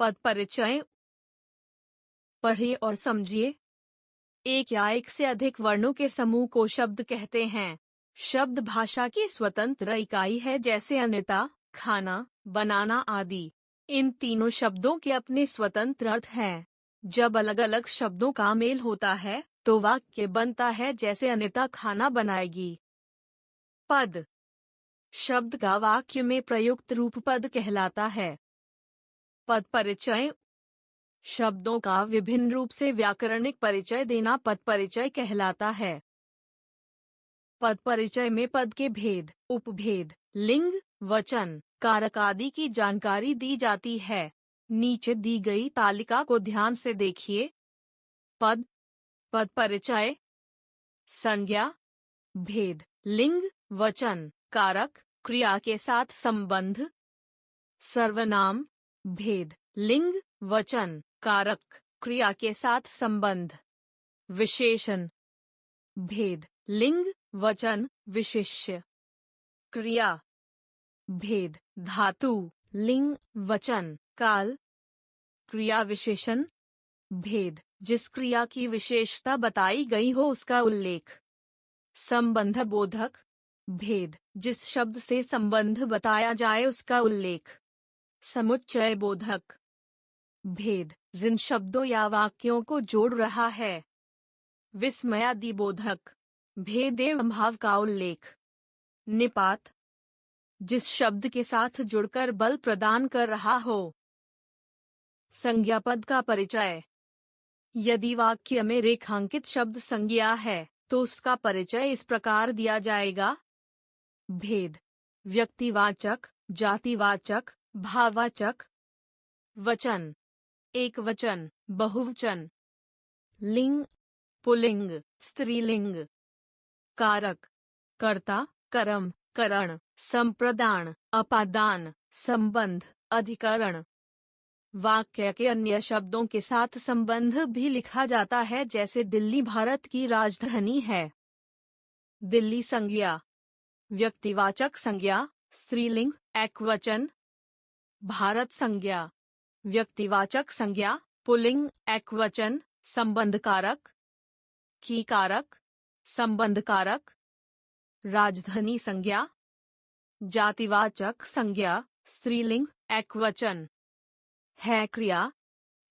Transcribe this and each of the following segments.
पद परिचय। पढ़िए और समझिए। एक या एक से अधिक वर्णों के समूह को शब्द कहते हैं। शब्द भाषा की स्वतंत्र इकाई है, जैसे अन्यता, खाना, बनाना आदि। इन तीनों शब्दों के अपने स्वतंत्र अर्थ हैं। जब अलग अलग शब्दों का मेल होता है तो वाक्य बनता है, जैसे अन्यता खाना बनाएगी। पद शब्द का वाक्य में प्रयुक्त रूप पद कहलाता है। पद परिचय शब्दों का विभिन्न रूप से व्याकरणिक परिचय देना पद परिचय कहलाता है। पद परिचय में पद के भेद, उपभेद, लिंग, वचन, कारक आदि की जानकारी दी जाती है। नीचे दी गई तालिका को ध्यान से देखिए। पद, पद परिचय, संज्ञा, भेद, लिंग, वचन, कारक, क्रिया के साथ संबंध, सर्वनाम, भेद, लिंग, वचन, कारक, क्रिया के साथ संबंध, विशेषण, भेद, लिंग, वचन, विशेष्य, क्रिया, भेद, धातु, लिंग, वचन, काल, क्रिया विशेषण, भेद, जिस क्रिया की विशेषता बताई गई हो उसका उल्लेख, संबंध बोधक, भेद, जिस शब्द से संबंध बताया जाए उसका उल्लेख, समुच्चय बोधक, भेद, जिन शब्दों या वाक्यों को जोड़ रहा है, विस्मयादि बोधक, भेद एवं भाव का उल्लेख, निपात, जिस शब्द के साथ जुड़कर बल प्रदान कर रहा हो, संज्ञा पद का परिचय। यदि वाक्य में रेखांकित शब्द संज्ञा है तो उसका परिचय इस प्रकार दिया जाएगा। भेद, व्यक्तिवाचक, जातिवाचक, भाववाचक, वचन, एक वचन, बहुवचन, लिंग, पुल्लिंग, स्त्रीलिंग, कारक, कर्ता, कर्म, करण, संप्रदान, अपादान, संबंध, अधिकरण। वाक्य के अन्य शब्दों के साथ संबंध भी लिखा जाता है, जैसे दिल्ली भारत की राजधानी है। दिल्ली संज्ञा, व्यक्तिवाचक संज्ञा, स्त्रीलिंग, एकवचन। भारत संज्ञा, व्यक्तिवाचक संज्ञा, पुल्लिंग, एकवचन, संबंध कारक, की कारक, संबंध कारक। राजधानी संज्ञा, जातिवाचक संज्ञा, स्त्रीलिंग, एकवचन। है क्रिया,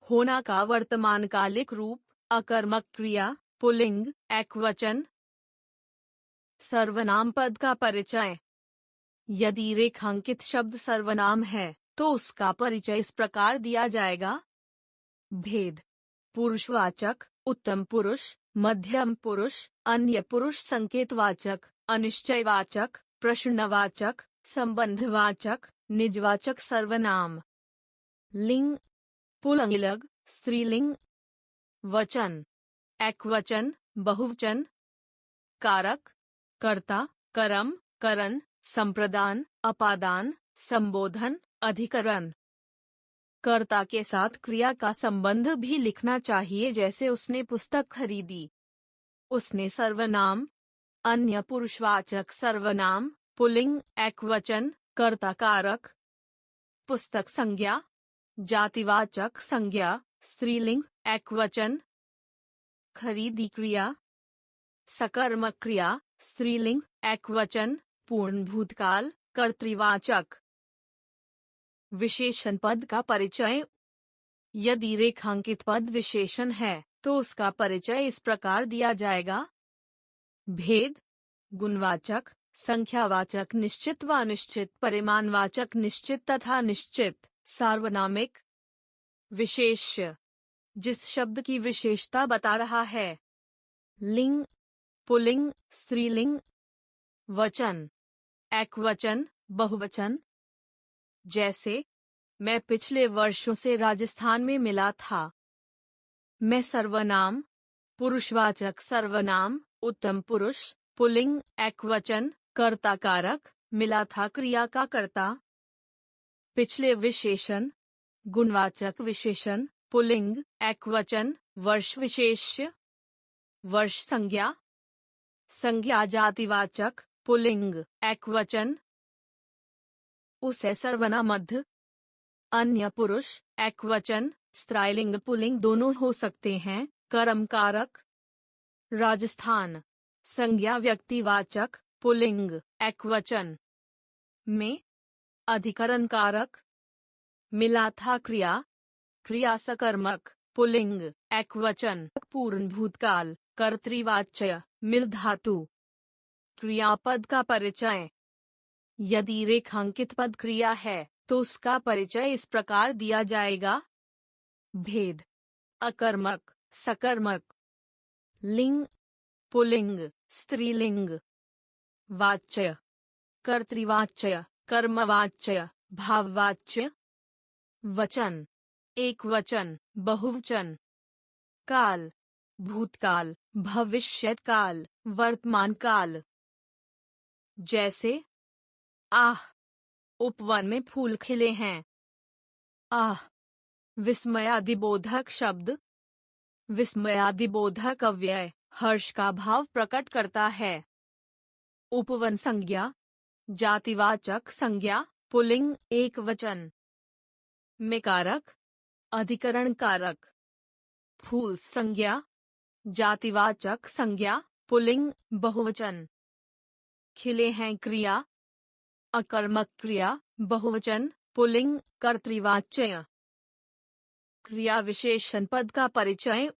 होना का वर्तमानकालिक रूप, अकर्मक क्रिया, पुल्लिंग, एकवचन। सर्वनाम पद का परिचय। यदि रेखांकित शब्द सर्वनाम है तो उसका परिचय इस प्रकार दिया जाएगा। भेद, पुरुषवाचक, उत्तम पुरुष, मध्यम पुरुष, अन्य पुरुष संकेतवाचक, अनिश्चयवाचक, प्रश्नवाचक, संबंधवाचक, निजवाचक सर्वनाम। लिंग, पुल्लिंग, स्त्रीलिंग, वचन, एकवचन, बहुवचन, कारक, कर्ता, कर्म, करण, संप्रदान, अपादान, संबोधन, अधिकरण। कर्ता के साथ क्रिया का संबंध भी लिखना चाहिए, जैसे उसने पुस्तक खरीदी। उसने सर्वनाम, अन्य पुरुषवाचक सर्वनाम, पुल्लिंग, एकवचन, कर्ता कारक। पुस्तक संज्ञा, जातिवाचक संज्ञा, स्त्रीलिंग, एकवचन। खरीदी क्रिया, सकर्मक क्रिया, स्त्रीलिंग, एकवचन, पूर्ण भूतकाल, कर्तृवाचक। विशेषण पद का परिचय। यदि रेखांकित पद विशेषण है तो उसका परिचय इस प्रकार दिया जाएगा। भेद, गुणवाचक, संख्यावाचक, निश्चित व अनिश्चित, परिमाणवाचक, निश्चित तथा निश्चित, सार्वनामिक। विशेष्य, जिस शब्द की विशेषता बता रहा है। लिंग, पुल्लिंग, स्त्रीलिंग, वचन, एकवचन, बहुवचन। जैसे, मैं पिछले वर्षों से राजस्थान में मिला था। मैं सर्वनाम, पुरुषवाचक सर्वनाम, उत्तम पुरुष, पुल्लिंग, एकवचन, कर्ता कारक, मिला था क्रिया का कर्ता। पिछले विशेषण, गुणवाचक विशेषण, पुल्लिंग, एकवचन, वर्ष विशेष्य। वर्ष संज्ञा, संज्ञा जातिवाचक, पुल्लिंग, एकवचन। उसे सर्वनाम मध्य, अन्य पुरुष, एकवचन, स्त्रीलिंग पुल्लिंग दोनों हो सकते हैं। कर्म कारक। राजस्थान, संज्ञा व्यक्तिवाचक, पुल्लिंग, एकवचन। में, अधिकरण कारक। मिला था क्रिया, क्रिया सकर्मक, पुल्लिंग, एकवचन। पूर्ण भूतकाल, कर्तृवाच्य, मिल धातु। क्रियापद का परिचय। यदि रेखांकित पद क्रिया है तो उसका परिचय इस प्रकार दिया जाएगा। भेद, अकर्मक, सकर्मक। लिंग, पुल्लिंग, स्त्रीलिंग। वाच्य, कर्तृवाच्य, कर्मवाच्य, भाववाच्य। वचन, एक वचन, बहुवचन। काल, भूतकाल, भविष्यकाल, वर्तमान काल। जैसे, आह, उपवन में फूल खिले हैं। आह, विस्मयादिबोधक शब्द। विस्मयादिबोधक अव्यय हर्ष का भाव प्रकट करता है। उपवन संज्ञा, जातिवाचक संज्ञा, पुल्लिंग, एक वचन। में कारक, अधिकरण कारक। फूल संज्ञा, जातिवाचक संज्ञा, पुल्लिंग, बहुवचन। खिले हैं क्रिया, अकर्मक क्रिया, बहुवचन, पुल्लिंग, कर्तृवाच्य। क्रिया विशेषण पद का परिचय।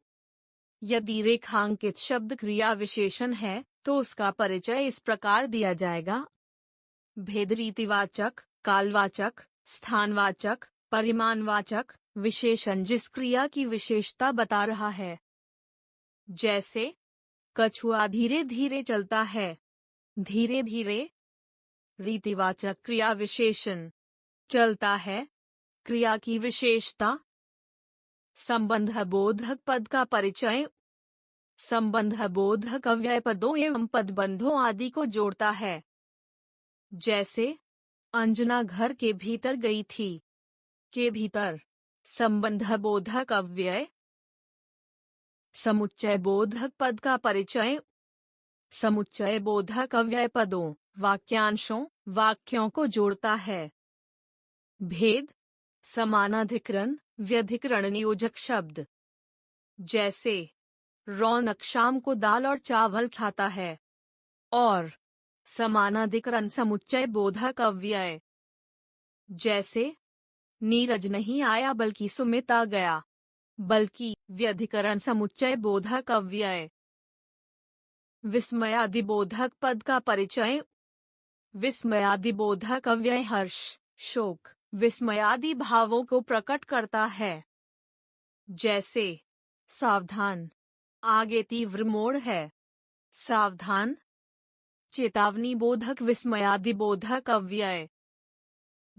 यदि रेखांकित शब्द क्रिया विशेषण है तो उसका परिचय इस प्रकार दिया जाएगा। भेद रीतिवाचक, कालवाचक, स्थानवाचक, परिमाणवाचक विशेषण जिस क्रिया की विशेषता बता रहा है। जैसे, कछुआ धीरे धीरे चलता है। धीरे धीरे। रीतिवाचक क्रिया विशेषण, चलता है, क्रिया की विशेषता। संबंध बोधक पद का परिचय। संबंध बोधक अव्यय पदों एवं पदबंधों आदि को जोड़ता है। जैसे, अंजना घर के भीतर गई थी। के भीतर, संबंध बोधक अव्यय। समुच्चय बोधक पद का परिचय। समुच्चय बोधक अव्यय पदों, वाक्यांशों, वाक्यों को जोड़ता है। भेद, समानाधिकरण, व्यधिकरण नियोजक शब्द। जैसे, रौनक शाम को दाल और चावल खाता है। और, समानाधिकरण समुच्चय बोधक अव्यय। जैसे, नीरज नहीं आया बल्कि सुमित आ गया। बल्कि, व्यधिकरण समुच्चय बोधक अव्यय। विस्मयादिबोधक पद का परिचय। विस्मयादिबोधक अव्यय हर्ष, शोक, विस्मयादि भावों को प्रकट करता है। जैसे, सावधान, आगे तीव्र मोड़ है। सावधान। चेतावनी बोधक विस्मयादिबोधक अव्यय।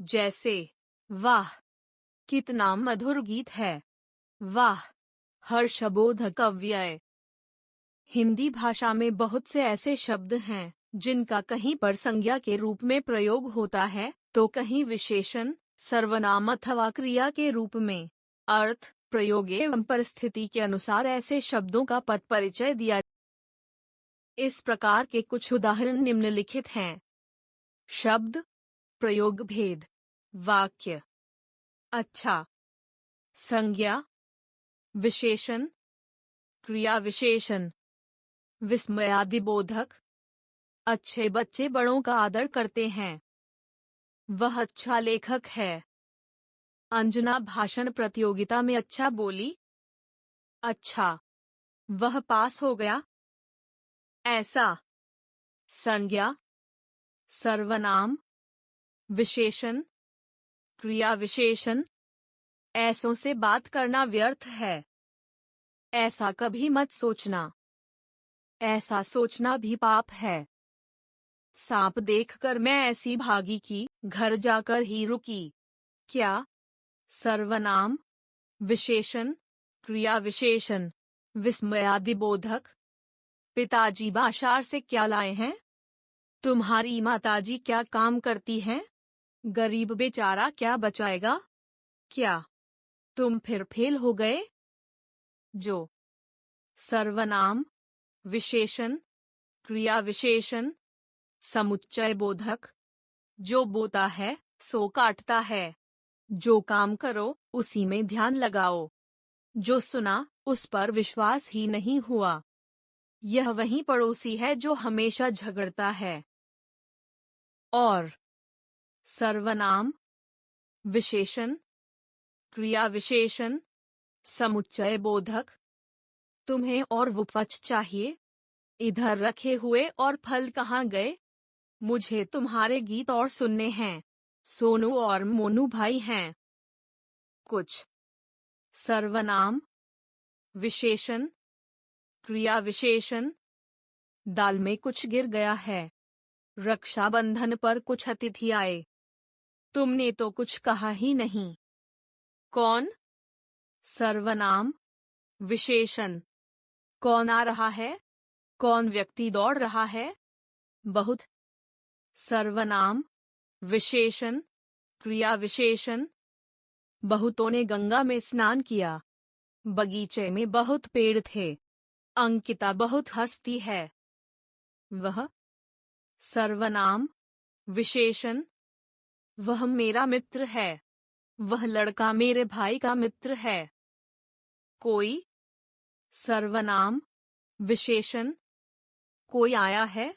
जैसे, वाह, कितना मधुर गीत है। वाह, हर्षबोधक अव्यय। हिंदी भाषा में बहुत से ऐसे शब्द हैं जिनका कहीं पर संज्ञा के रूप में प्रयोग होता है तो कहीं विशेषण, सर्वनाम अथवा क्रिया के रूप में। अर्थ, प्रयोग एवं परिस्थिति के अनुसार ऐसे शब्दों का पद परिचय दिया। इस प्रकार के कुछ उदाहरण निम्नलिखित हैं। शब्द, प्रयोग भेद, वाक्य। अच्छा, संज्ञा, विशेषण, क्रिया विशेषण। विस्मयादिबोधक, अच्छे बच्चे बड़ों का आदर करते हैं। वह अच्छा लेखक है। अंजना भाषण प्रतियोगिता में अच्छा बोली। अच्छा, वह पास हो गया। ऐसा, संज्ञा, सर्वनाम, विशेषण, क्रिया विशेषण। ऐसों से बात करना व्यर्थ है। ऐसा कभी मत सोचना। ऐसा सोचना भी पाप है। सांप देखकर मैं ऐसी भागी कि घर जाकर ही रुकी। क्या, सर्वनाम, विशेषण, क्रिया विशेषण। विस्मयादिबोधक, पिताजी बाजार से क्या लाए हैं? तुम्हारी माताजी क्या काम करती हैं? गरीब बेचारा क्या बचाएगा? क्या, तुम फिर फेल हो गए? जो, सर्वनाम, विशेषण, क्रिया विशेषण, समुच्चय बोधक। जो बोता है सो काटता है। जो काम करो उसी में ध्यान लगाओ। जो सुना उस पर विश्वास ही नहीं हुआ। यह वही पड़ोसी है जो हमेशा झगड़ता है। और सर्वनाम, विशेषण, क्रिया विशेषण, समुच्चय बोधक। तुम्हें और उपज चाहिए? इधर रखे हुए और फल कहाँ गए? मुझे तुम्हारे गीत और सुनने हैं। सोनू और मोनू भाई हैं। कुछ सर्वनाम, विशेषण, क्रिया विशेषण। दाल में कुछ गिर गया है। रक्षाबंधन पर कुछ अतिथि आए। तुमने तो कुछ कहा ही नहीं। कौन? सर्वनाम, विशेषण। कौन आ रहा है? कौन व्यक्ति दौड़ रहा है? बहुत। सर्वनाम, विशेषण, क्रिया विशेषण। बहुतों ने गंगा में स्नान किया। बगीचे में बहुत पेड़ थे। अंकिता बहुत हंसती है। वह। सर्वनाम, विशेषण। वह मेरा मित्र है। वह लड़का मेरे भाई का मित्र है। कोई। सर्वनाम, विशेषण। कोई आया है।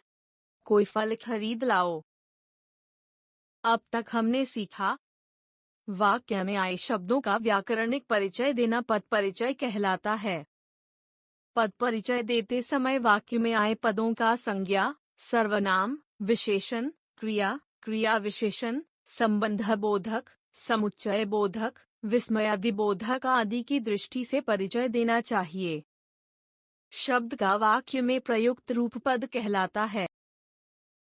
कोई फल खरीद लाओ। अब तक हमने सीखा। वाक्य में आए शब्दों का व्याकरणिक परिचय देना पद परिचय कहलाता है। पद परिचय देते समय वाक्य में आए पदों का संज्ञा, सर्वनाम, विशेषण, क्रिया, क्रिया विशेषण, संबंध बोधक, समुच्चय बोधक, विस्मयादि बोधक आदि की दृष्टि से परिचय देना चाहिए। शब्द का वाक्य में प्रयुक्त रूप पद कहलाता है।